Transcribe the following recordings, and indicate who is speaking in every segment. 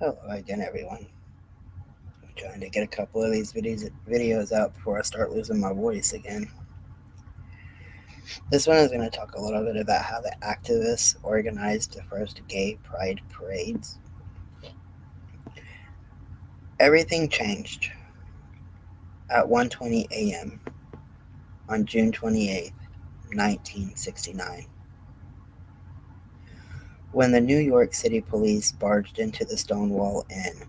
Speaker 1: Hello again, everyone. I'm trying to get a couple of these videos out before I start losing my voice again. This one is going to talk a little bit about how the activists organized the first gay pride parades. Everything changed at 1:20 a.m. on June 28th, 1969, when the New York City police barged into the Stonewall Inn.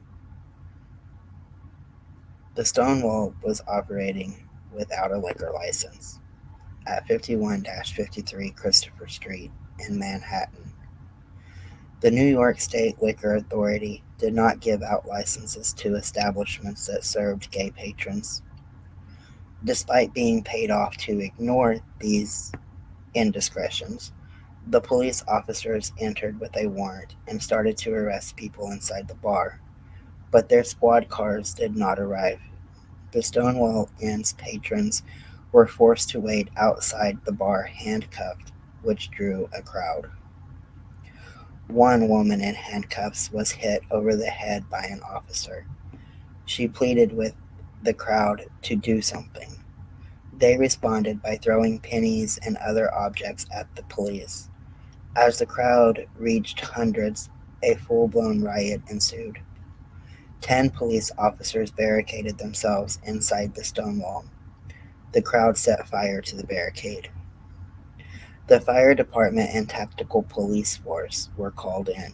Speaker 1: The Stonewall was operating without a liquor license at 51-53 Christopher Street in Manhattan. The New York State Liquor Authority did not give out licenses to establishments that served gay patrons. Despite being paid off to ignore these indiscretions, the police officers entered with a warrant and started to arrest people inside the bar, but their squad cars did not arrive. The Stonewall Inn's patrons were forced to wait outside the bar handcuffed, which drew a crowd. One woman in handcuffs was hit over the head by an officer. She pleaded with the crowd to do something. They responded by throwing pennies and other objects at the police. As the crowd reached hundreds, a full blown riot ensued. 10 police officers barricaded themselves inside the Stonewall. The crowd set fire to the barricade. The fire department and tactical police force were called in.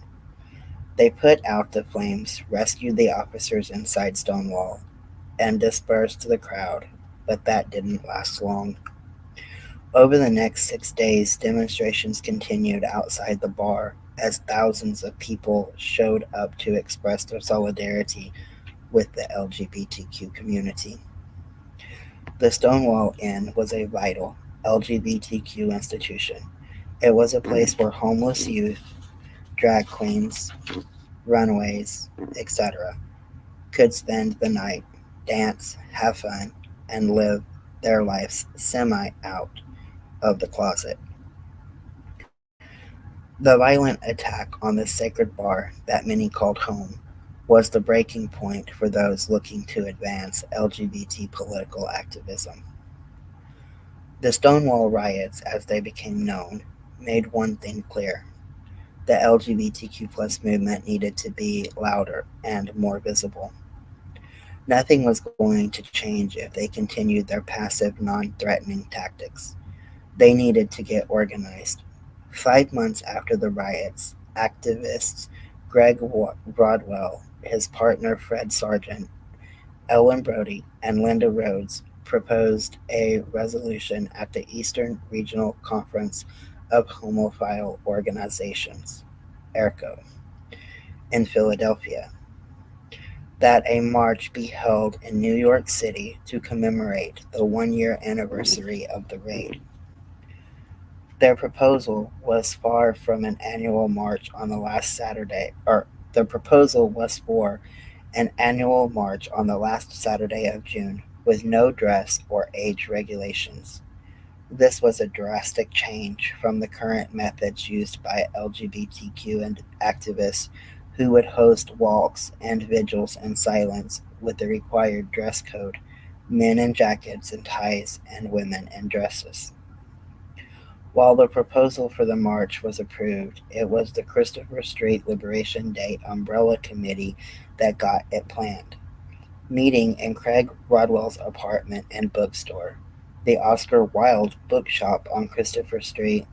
Speaker 1: They put out the flames, rescued the officers inside Stonewall, and dispersed the crowd, but that didn't last long. Over the next 6 days, demonstrations continued outside the bar as thousands of people showed up to express their solidarity with the LGBTQ community. The Stonewall Inn was a vital LGBTQ institution. It was a place where homeless youth, drag queens, runaways, etc., could spend the night, dance, have fun, and live their lives semi out of the closet. The violent attack on the sacred bar that many called home was the breaking point for those looking to advance LGBT political activism. The Stonewall riots, as they became known, made one thing clear: the LGBTQ plus movement needed to be louder and more visible. Nothing was going to change if they continued their passive, non threatening tactics. They needed to get organized. 5 months after the riots, activists Greg Rodwell, his partner Fred Sargent, Ellen Brody, and Linda Rhodes proposed a resolution at the Eastern Regional Conference of Homophile Organizations, ERCO, in Philadelphia, that a march be held in New York City to commemorate the 1 year anniversary of the raid. Their proposal was far from an annual march on the last Saturday, or the proposal was for an annual march on the last Saturday of June with no dress or age regulations. This was a drastic change from the current methods used by LGBTQ and activists who would host walks and vigils in silence with the required dress code: men in jackets and ties and women in dresses. While the proposal for the march was approved, it was the Christopher Street Liberation Day Umbrella Committee that got it planned. Meeting in Craig Rodwell's apartment and bookstore, the Oscar Wilde bookshop on Christopher Street,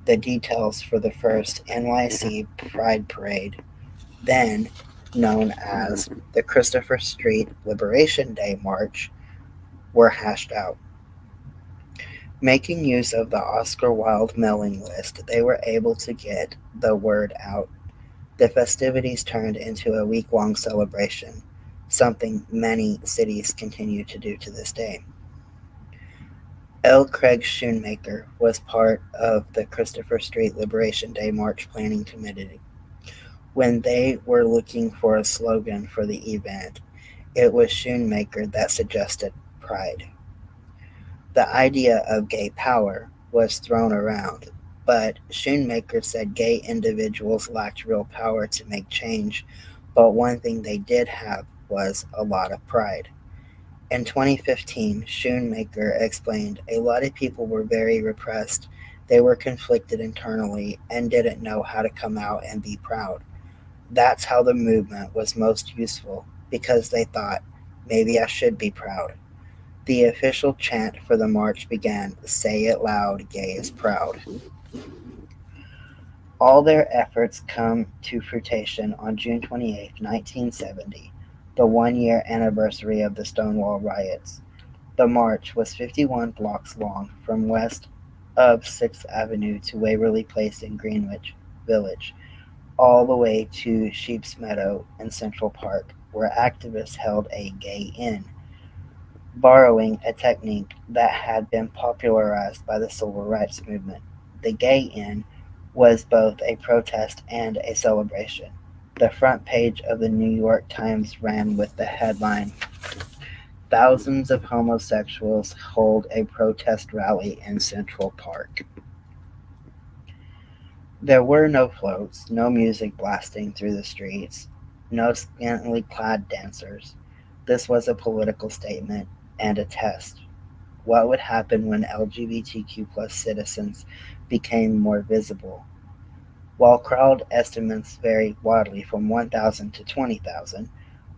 Speaker 1: the details for the first NYC Pride Parade, then known as the Christopher Street Liberation Day March, were hashed out. Making use of the Oscar Wilde mailing list, they were able to get the word out. The festivities turned into a week-long celebration, something many cities continue to do to this day. L. Craig Schoonmaker was part of the Christopher Street Liberation Day March Planning Committee. When they were looking for a slogan for the event, it was Schoonmaker that suggested Pride. The idea of gay power was thrown around, but Schoonmaker said gay individuals lacked real power to make change but one thing they did have was a lot of pride. In 2015, Schoonmaker explained a lot of people were very repressed. They were conflicted internally and didn't know how to come out and be proud. That's how the movement was most useful because they thought, maybe I should be proud. The official chant for the march began, Say it loud, gay is proud. All their efforts come to fruition on June 28, 1970, the 1 year anniversary of the Stonewall riots. The march was 51 blocks long from west of 6th Avenue to Waverly Place in Greenwich Village, all the way to Sheep's Meadow in Central Park, where activists held a gay inn, borrowing a technique that had been popularized by the civil rights movement. The gay inn was both a protest and a celebration. The front page of the New York Times ran with the headline, Thousands of homosexuals hold a protest rally in Central Park. There were no floats, no music blasting through the streets, no scantily clad dancers. This was a political statement and a test. What would happen when LGBTQ plus citizens became more visible? While crowd estimates varied wildly from 1,000 to 20,000,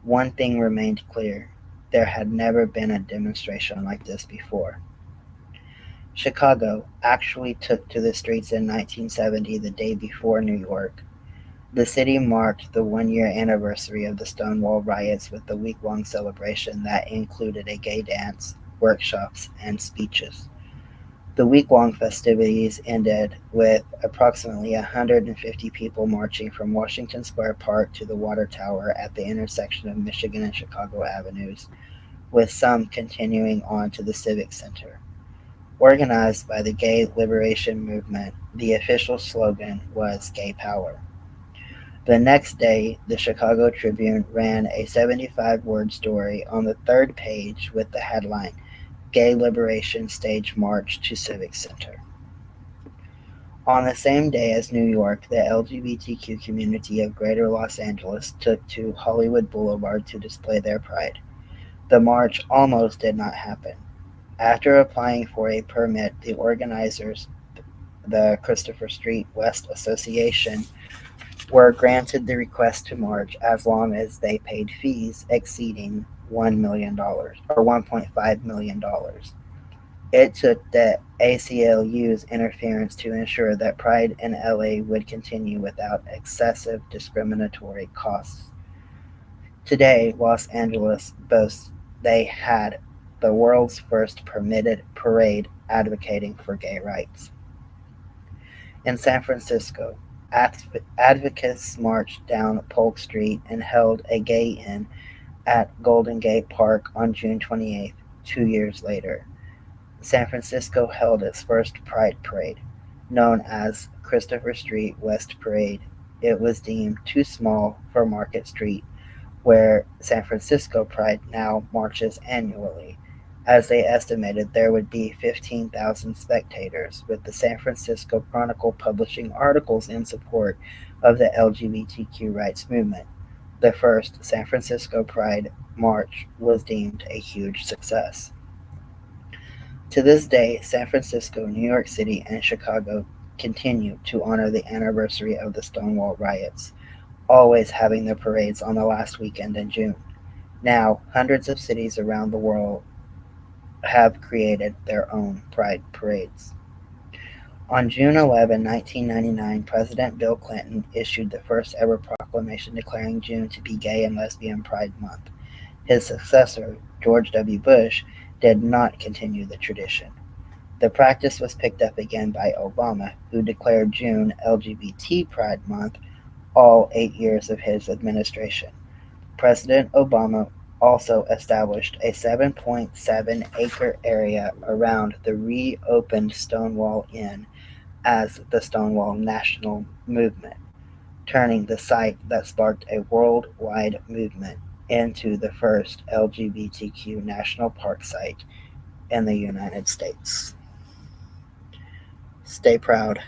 Speaker 1: one thing remained clear. There had never been a demonstration like this before. Chicago actually took to the streets in 1970, the day before New York. The city marked the 1 year anniversary of the Stonewall riots with a week long celebration that included a gay dance, workshops, and speeches. The week long festivities ended with approximately 150 people marching from Washington Square Park to the Water Tower at the intersection of Michigan and Chicago Avenues, with some continuing on to the Civic Center. Organized by the Gay Liberation Movement, the official slogan was Gay Power. The next day, the Chicago Tribune ran a 75-word story on the third page with the headline, Gay Liberation Stage March to Civic Center. On the same day as New York, the LGBTQ community of Greater Los Angeles took to Hollywood Boulevard to display their pride. The march almost did not happen. After applying for a permit, the organizers, the Christopher Street West Association, were granted the request to march as long as they paid fees exceeding $1 million or $1.5 million. It took the ACLU's interference to ensure that Pride in LA would continue without excessive discriminatory costs. Today, Los Angeles boasts they had the world's first permitted parade advocating for gay rights. In San Francisco, advocates marched down Polk Street and held a gay inn at Golden Gate Park on June 28th, 2 years later. San Francisco held its first Pride Parade, known as Christopher Street West Parade. It was deemed too small for Market Street, where San Francisco Pride now marches annually, as they estimated there would be 15,000 spectators, with the San Francisco Chronicle publishing articles in support of the LGBTQ rights movement. The first San Francisco Pride March was deemed a huge success. To this day, San Francisco, New York City, and Chicago continue to honor the anniversary of the Stonewall riots, always having their parades on the last weekend in June. Now, hundreds of cities around the world have created their own pride parades. On June 11, 1999, President Bill Clinton issued the first ever proclamation declaring June to be Gay and Lesbian Pride Month. His successor, George W. Bush, did not continue the tradition. The practice was picked up again by Obama, who declared June LGBT Pride Month all 8 years of his administration. President Obama also established a 7.7-acre area around the reopened Stonewall Inn as the Stonewall National Movement, turning the site that sparked a worldwide movement into the first LGBTQ national park site in the United States. Stay proud.